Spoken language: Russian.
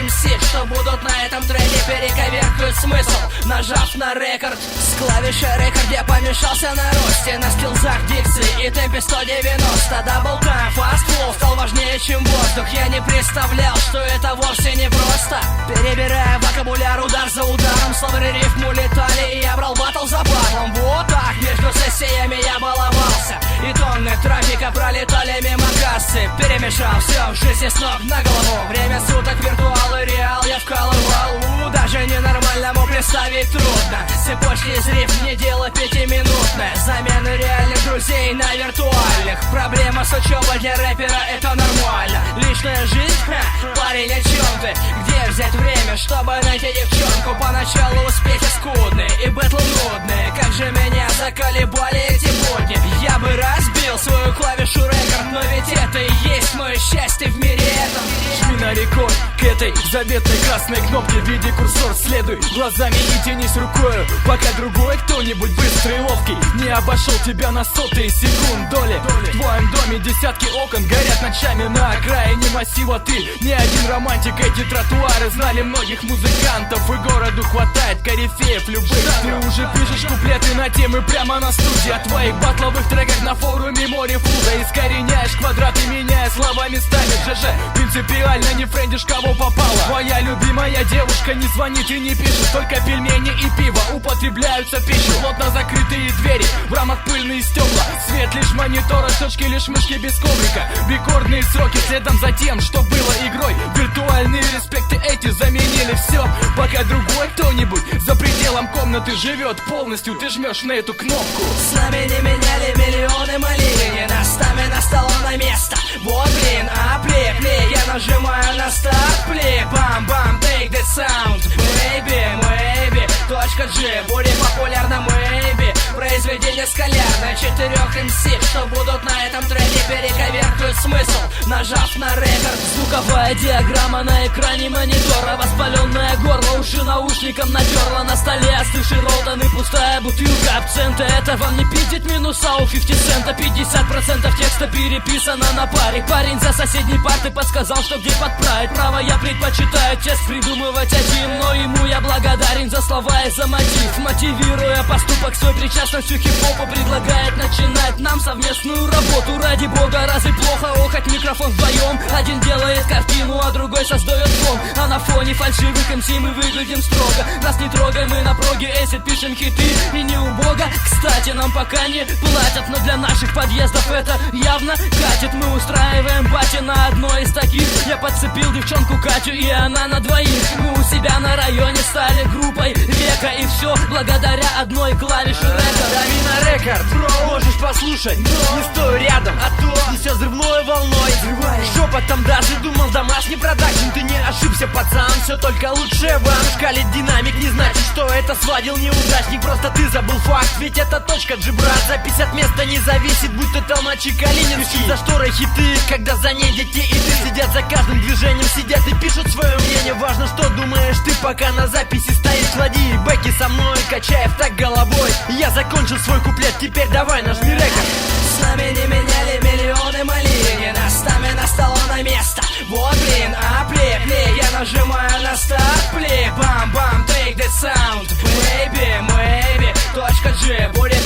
МС, что будут на этом треке перековеркают смысл. Нажав на рекорд, с клавиши рекорд я помешался на росте, на скиллзах дикции и темпе 190. Дабл тайм, фаст флоу стал важнее, чем воздух. Я не представлял, что это вовсе не просто. Перебирая вокабуляр удар за ударом, словари рифму летали, и я брал батл за батлом. Вот так между сессиями я баловался, и тонны трафика пролетали мимо кассы. Перемешал все в жизни с ног на голову. Время суток, виртуал и реал я вкалывал. Даже ненормальному представить трудно. Цепочки из рифм не дело пятиминутное. Замены реальных друзей на виртуальных. Проблема с учебой для рэпера — это нормально. Личная жизнь? Ха, парень, о чем ты? Где взять время, чтобы найти девчонку? Поначалу успехи скудные и бэтлы нудные. Как же меня заколебали эти будни. Я бы разбил свою клавишу рекорд, но ведь это и есть мое счастье в мире этом. Жми на рекорд к этой заветной красной кнопке. Види курсор, следуй глазами и тянись рукою, пока другой кто-нибудь быстрый и ловкий не обошел тебя на сотые секунд доли. В твоем доме десятки окон горят ночами на окраине массива. Ты не один романтик, эти тротуары знали многих музыкантов, и городу хватает корифеев любых. Ты уже пишешь куплеты на темы прямо на студии, о твоих батловых треках на форуме море флуда. Искореняешь квадраты, меняя слова местами. ЖЖ, принципиально не френдишь кого попало. Твоя любимая девушка не звонит и не пишет, только пельмени и пиво употребляются в пищу. Плотно закрытые двери, в рамах пыльные стекла, свет лишь монитора, точки лишь мышки без коврика. Рекордные сроки следом за тем, что было игрой. Виртуальные респекты эти заменили все, пока другой кто-нибудь за пределом комнаты живет полностью. Ты жмешь на эту кнопку. С нами не меняли миллионы, молили не нас, стамина стала на место. Вот блин, плей, я нажимаю на старт, плей, бам-бам, take the sound, baby, точка G, более популярна maybe. Произведение скалярное 4 МС, что будут на этом треке перековеркают смысл. Нажав на рекорд, звуковая диаграмма на экране монитора. Воспаленное горло, уши наушником натерла. На столе остывший ролтон и пустая бутылка абсента. Это вам не пиздит минуса у 50 цента. 50% текста переписано на паре. Парень за соседней парты подсказал, что где подправить. Право я предпочитаю текст придумывать один, но ему я благодарен за слова и за мотив. Мотивируя поступок свой причастностью хип-хопа, предлагает начинать нам совместную работу. Ради бога, разве плохо охать микрофон вдвоем? Один делает картину, а другой создает фон. А на фоне фальшивых МС мы выглядим строго. Нас не трогай, мы на проге эсид пишем хиты и не убого. Кстати, нам пока не платят, но для наших подъездов это явно катит. Мы устраиваем пати на одной из таких. Я подцепил девчонку Катю, и она на двоих. Мы у себя на районе стали группой века, и все благодаря одной клавише рекорд. Дави на рекорд, можешь послушать, не стой рядом, а то несет взрывной волной. Шепотом даже думал домашний продакшн. Ты не ошибся, пацан, все только лучше вам. Шкалит динамик, не значит, что это сводил неудачник. Просто ты забыл факт, ведь это точка G, брат. Запись от места не зависит, будь то Толмачи, Калининский. За шторой хиты, когда за ней дети и ты сидят за каждым движением, сидят и пишут свое мнение. Важно, что думаешь ты, пока на записи стоит. Клади бэки со мной, качаев так головой. Я закончил свой куплет, теперь давай нажми рекорд. С нами не меняли миллионы, молили не нас, стамина стала на место. Вот блин, плей, я нажимаю на старт, плей, бам-бам, take the sound, baby, точка G, более